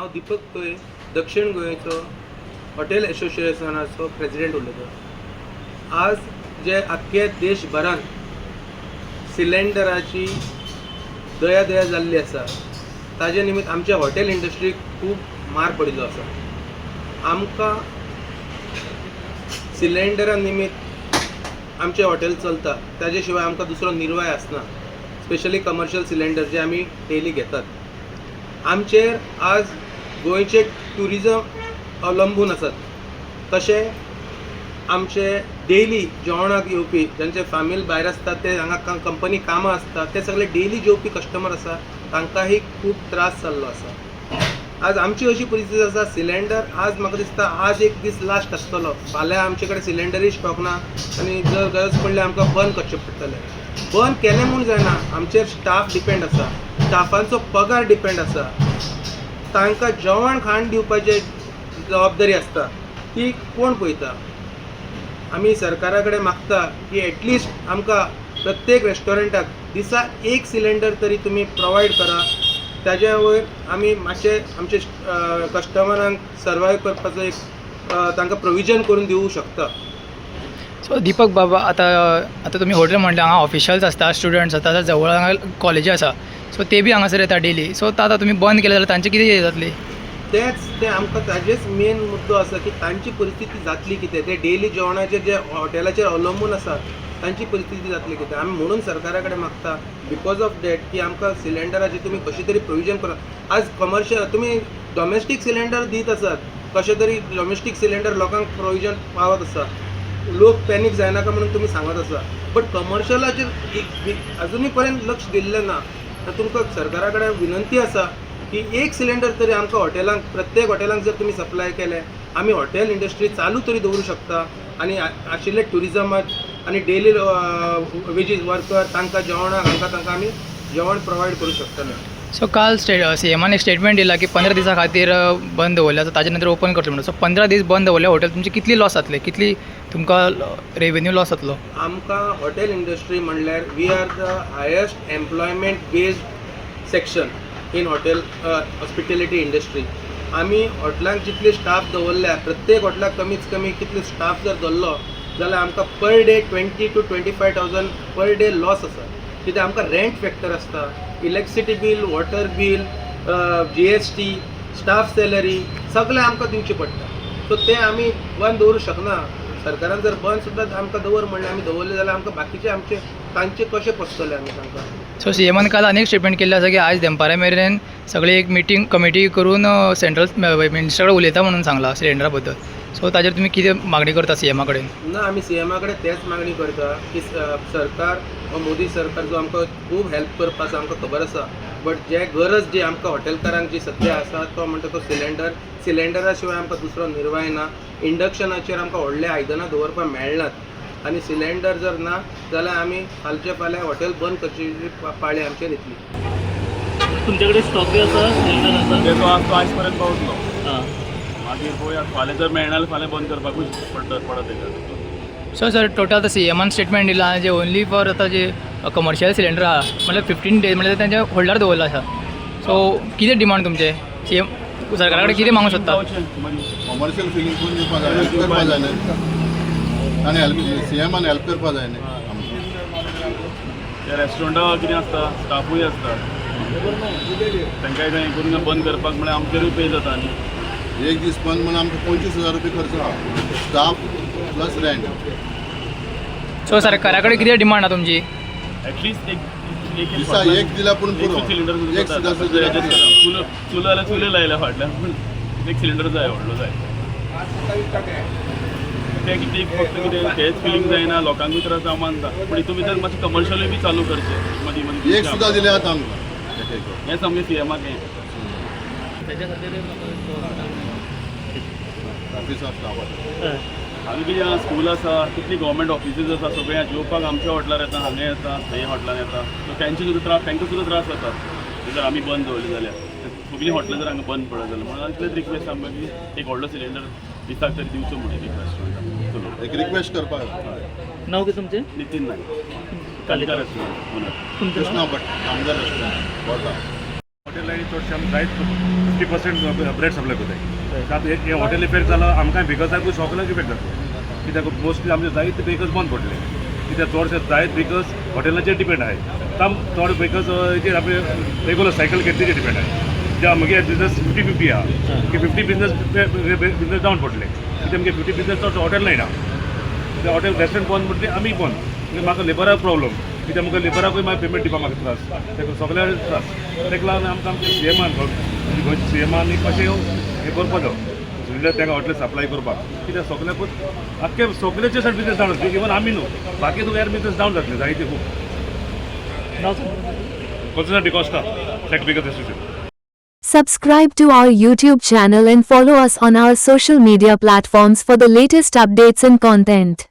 हांव दीपक पै दक्षिण गोंयचो हॉटेल एसोसिएशनाचो प्रेसिडेंट उलयतां। आज जे आख्खे देशभरान सिलेंडराची दया जाल्ली आसा ताजे निमित्त आमच्या हॉटेल इंडस्ट्रीक खूब मार पडिल्लो आसा। आमकां सिलेंडरा निमित्त आमचें हॉटेल चलता, ताजे शिवाय आमकां दुसरो निर्वाय आसना, स्पेशली कमर्शियल सिलेंडर जे आमी डेली घेतात। आमचेर आज गोंयचे ट्युरिजम अवलंबून आसात, तशें आमचे डेली जेवणाक येवपी ज्यांचे फॅमिली भायर आसता ते हांगा कंपनी कामां आसता ते सगळे डेली जेवपी कस्टमर आसा, तांकांही खूब त्रास जाल्लो आसा। आज आमची अशी परिस्थिती आसा, सिलेंडर आज म्हाका दिसता आज एक दीस लास्ट आसतलो, फाल्यां आमचे कडेन सिलेंडरूय स्टॉक ना आनी जर गरज पडल्यार आमकां बंद करचें पडटलें। बंद केलें म्हूण जायना, आमचेर स्टाफ डिपेंड आसा, स्टाफांचो पगार डिपेंड आसा, तांकां जेवण खाण दिवपाची जबाबदारी आसता ती कोण पळयता। आमी सरकारा कडेन मागता की एटलिस्ट आमकां प्रत्येक रेस्टॉरंटाक दिसा एक सिलेंडर तरी तुमी प्रोवायड करा, ताज्या वयर आमी मातशे आमचे कस्टमरांक सर्वायव करपाचो एक तांकां प्रोविजन करून दिवूं शकता। सो दीपक बाबा, आता तुम्ही हॉटेल म्हटलें हांगा ऑफिशियल्स आसता, स्टुडंट्स आसता, जवळ हांगा कॉलेजी आसा, सो ते बी हांगासर येता डेली, सो आतां तुमी बंद केलें जाल्यार तांचे कितें जातली? ते आमकां ताजेच मेन मुद्दो आसा की तांची परिस्थिती जातली कितें, ते डेली जेवणाचे जे हॉटेलाचेर अवलंबून आसा तांची परिस्थिती जातली कितें। आमी म्हणून सरकारा कडेन मागता बिकॉज ऑफ दॅट की आमकां सिलेंडराची तुमी कशें तरी प्रोविजन करा। आज कमर्शियल तुमी डॉमेस्टीक सिलेंडर दीत आसात, कशें तरी डॉमेस्टीक सिलेंडर लोकांक प्रोविजन पावत आसा, लोक पॅनीक जायनाका म्हणून तुमी सांगत आसा, बट कमर्शियलाचेर अजुनी पर्यंत लक्ष दिल्लें ना। तुमकां सरकारा कडेन विनंती आसा की एक सिलेंडर तरी आमकां हॉटेलांक प्रत्येक हॉटेलांक जर तुमी सप्लाय केले, आमी हॉटेल इंडस्ट्री चालू तरी दवरूं शकता आनी आशिल्ले ट्युरिजमाक आनी डेली वेजीस वर्कर तांकां जेवणाक तांकां आमी जेवण प्रोवायड करूं शकतले। सो काल सीएमान एक स्टेटमेंट दिला की 15 दिसां खातीर बंद दवरल्या, ताजे नंतर ओपन करतले म्हणून। सो 15 दीस बंद दवरल्या हॉटेल तुमचे कितली लॉस जातले, कितली तुमकां रेवेन्यू लॉस जातलो? आमकां हॉटेल इंडस्ट्री म्हणल्यार we are the highest employment based section in hotel hospitality industry. आमी हॉटेलांक जितले स्टाफ दवरल्या, प्रत्येक हॉटेलाक कमीत कमी कितले स्टाफ जर दवरलो जाल्यार आमकां per day 20,000 to 25,000 per day loss आसा, कित्याक आमकां रेंट फॅक्टर आसता, electricity bill, water bill, GST, staff salary सगळें आमकां दिवचें पडटा। सो तें आमी बंद दवरूं शकना। सरकारान जर बंद सुद्दां आमकां दवर म्हणलें आमी दवरलें जाल्यार आमकां बाकीचे आमचे तांचे कशें पसतले आमी तांकां। सो सीएमान काल आनी एक स्टेटमेंट केल्लें आसा की आज दनपारा मेरेन सगळी एक मिटींग कमिटी करून सेंट्रल मिनिस्टरा कडेन उलयता म्हणून सांगला सिलेंडरा बद्दल। सो ताजेर तुमी कितें मागणी करता सीएमा कडेन? ना, आमी सीएमा कडेन तेच मागणी करता की सरकार हो मोदी सरकार जो आमकां खूब हेल्प करता आसा आमकां खबर आसा, बट जे गरज जी आमकां हॉटेलकारांक जी सद्या आसा तो म्हणटा तो सिलेंडरा शिवाय आमकां दुसरो निर्वाय ना। इंडक्शनाचेर आमकां व्हडले आयदनां दवरपाक मेळनात आनी सिलेंडर जर ना जाल्यार आमी फालचे फाल्यां हॉटेल बंद करची पाळी आमचेर येतली। तुमच्याकडे स्टॉक आसा सिलेंडर आसा? तो आयज पर्यंत पावतलो, हां, मागीर पळोवया फाल्यां जर मेळना जाल्यार फाल्यां बंद करपाकूच पडत तेका। सो सर टोटल आतां सीएमान स्टेटमेंट दिला जे ओन्ली फॉर आतां जे कमर्शियल सिलेंडर आहा म्हळ्यार 15 डेज म्हणजे तांच्या होल्डार दवरला आसा। सो कितें डिमांड तुमचे सीएम सरकारा कडेन कितें मागूंक सोदता? कमर्शियल फिलींग करून दिवपा जाय, हेल्प करपा जाय न्ही, आनी हेल्प सीएमान हेल्प करपा जाय न्ही आमकां। त्या रेस्टॉरंटाक कितें आसता, स्टाफूय आसता, तांकांय हें करून बंद करपाक म्हळ्यार आमचेरूय पे जाता न्ही। एक दीस बंद म्हणून आमकां 25,000 रुपया खर्च आहा, स्टाफ प्लस रेंट। सो सरकारा कडेन कितें डिमांड आहा तुमची? एटलिस्ट एक दिसा एक दिला पूण पुरो, सिलिंडर एक सुद्दां चुलो जाल्यार चुले लायल्या फाटल्यान, एक सिलिंडर जाय व्हडलो जाय। तें कितें फक्त कितें तेच फिलींग जायना, लोकांकूय त्रास जावं मानता, पूण हितून भितर मातशें कमर्शियलूय बी चालू करचें मदीं मदीं। एक सुद्दां दिलें आतां आमकां, हें सामकें सीएमाक हें त्याच्या खातीर ऑफिस ऑफ स्टाफ आसा। हांगा कितें स्कूल आसा, कितली गव्हर्मेंट ऑफिसीस आसा, सगळ्या जेवपाक आमच्या हॉटेलार येता, हांगा येता, थंय हॉटेलान येता, सो तांकां सुद्दां त्रास जाता जर आमी बंद दवरले जाल्यार। सगळीं हॉटेलां जर हांगा बंद पडत जाल्यार म्हणून इतलेच रिक्वेस्ट आमकां की एक व्हडलो सिलिंडर दिसाक तरी दिवचो म्हणून एक रेस्टॉरंटाक एक रिक्वेस्ट करपाक। नाव कितें तुमचें? नितीन नायक, कालिका रेस्टॉरंट ओनर। तुमचें कृष्णा भट, कामदार रेस्टॉरंट, बोर्डा। हॉटेलांनी चडशे आमी जायत 50% ब्रेड सप्लाय करताय आतां हे हॉटेल इफेक्ट जालो आमकां बेकर्सांकूय सगळ्यांक इफेक्ट जाता कित्याक मोस्टली आमचे जायते बेकर्स बंद पडले कित्याक चडशे जायत बेकर्स हॉटेलाचेर डिपेंड आहे चड बेकर्स हेचेर आमी रेगुलर सायकल घेतलीचेर डिपेंड आहे कित्याक म्हगे बिजनस 50-50 आहा की 50 बिजनस डावन पडले कित्याक म्हगे 50 बिजनस चड हॉटेल ना कित्याक हॉटेल रेस्टॉरंट बंद पडले आमी बंद म्हणजे म्हाका लेबराक प्रॉब्लम कित्याक म्हाका लेबराकूय मागीर पेमेंट दिवपाक म्हाका त्रास तेका सगळ्याक त्रास तेका लागून आमकां आमच्या सीएमान गोंयच्या सीएमानी कशें हें करपा जाय सिलिंडर तांकां हॉटेल सप्लाय करपाक कित्याक सगळ्याकूच आख्खे सगळेचे सर बिजनस डावन जातले इवन आमी न्हू बाकी तुका एर बिजनस डावन जातले जायते खूब कसो डिकॉस्टा टॅक बिगत association. Subscribe to our YouTube channel and follow us on our social media platforms for the latest updates and content.